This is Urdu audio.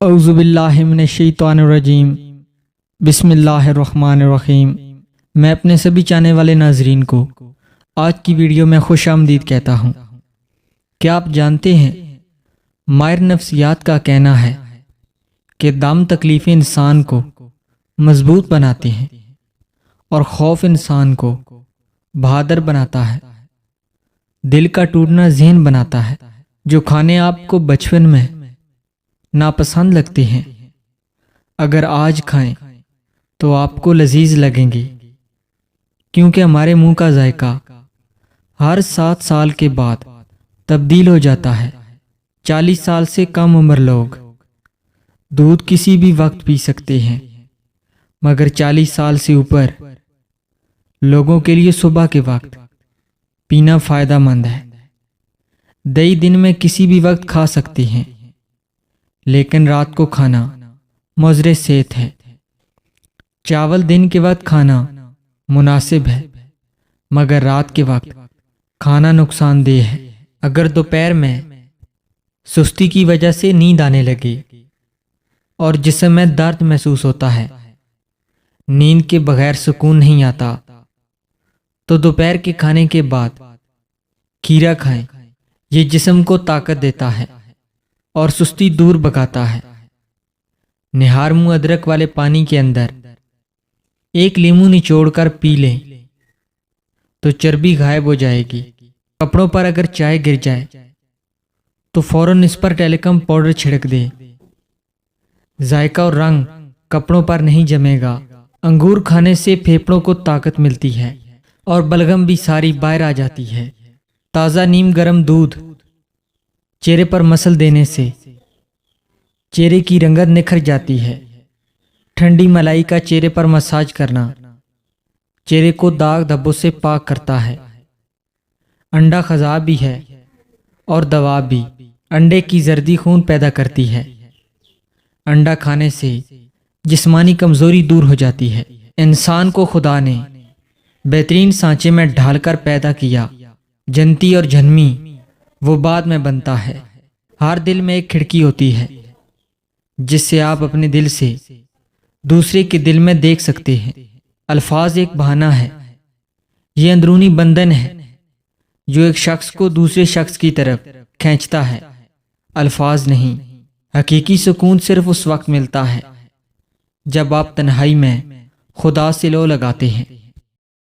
اعوذ باللہ من الشیطان الرجیم بسم اللہ الرحمن الرحیم۔ میں اپنے سبھی چاہنے والے ناظرین کو آج کی ویڈیو میں خوش آمدید کہتا ہوں۔ کیا آپ جانتے ہیں ماہر نفسیات کا کہنا ہے کہ دم تکلیفیں انسان کو مضبوط بناتے ہیں اور خوف انسان کو بہادر بناتا ہے۔ دل کا ٹوٹنا ذہن بناتا ہے۔ جو کھانے آپ کو بچپن میں ناپسند لگتے ہیں اگر آج کھائیں تو آپ کو لذیذ لگیں گے، کیونکہ ہمارے منہ کا ذائقہ ہر 7 سال کے بعد تبدیل ہو جاتا ہے۔ 40 سال سے کم عمر لوگ دودھ کسی بھی وقت پی سکتے ہیں، مگر 40 سال سے اوپر لوگوں کے لیے صبح کے وقت پینا فائدہ مند ہے۔ دہی دن میں کسی بھی وقت کھا سکتے ہیں، لیکن رات کو کھانا مضر صحت ہے۔ چاول دن کے وقت کھانا مناسب ہے، مگر رات کے وقت کھانا نقصان دہ ہے۔ اگر دوپہر میں سستی کی وجہ سے نیند آنے لگے اور جسم میں درد محسوس ہوتا ہے، نیند کے بغیر سکون نہیں آتا، تو دوپہر کے کھانے کے بعد کھیرا کھائیں۔ یہ جسم کو طاقت دیتا ہے اور سستی دور بھگاتا ہے۔ نہار منہ ادرک والے پانی کے اندر ایک لیموں نچوڑ کر پی لیں تو چربی غائب ہو جائے گی۔ کپڑوں پر اگر چائے گر جائے تو فوراً اس پر ٹیلیکم پاؤڈر چھڑک دیں۔ ذائقہ اور رنگ کپڑوں پر نہیں جمے گا۔ انگور کھانے سے پھیپھڑوں کو طاقت ملتی ہے اور بلغم بھی ساری باہر آ جاتی ہے۔ تازہ نیم گرم دودھ چہرے پر مسل دینے سے چہرے کی رنگت نکھر جاتی ہے۔ ٹھنڈی ملائی کا چہرے پر مساج کرنا چہرے کو داغ دھبوں سے پاک کرتا ہے۔ انڈا خزاں بھی ہے اور دوا بھی۔ انڈے کی زردی خون پیدا کرتی ہے۔ انڈا کھانے سے جسمانی کمزوری دور ہو جاتی ہے۔ انسان کو خدا نے بہترین سانچے میں ڈھال کر پیدا کیا۔ جنتی اور جہنمی وہ بعد میں بنتا ہے۔ ہر دل میں ایک کھڑکی ہوتی ہے جس سے آپ اپنے دل سے دوسرے کے دل میں دیکھ سکتے ہیں۔ الفاظ ایک بہانہ ہے، یہ اندرونی بندھن ہے جو ایک شخص کو دوسرے شخص کی طرف کھینچتا ہے، الفاظ نہیں۔ حقیقی سکون صرف اس وقت ملتا ہے جب آپ تنہائی میں خدا سے لو لگاتے ہیں۔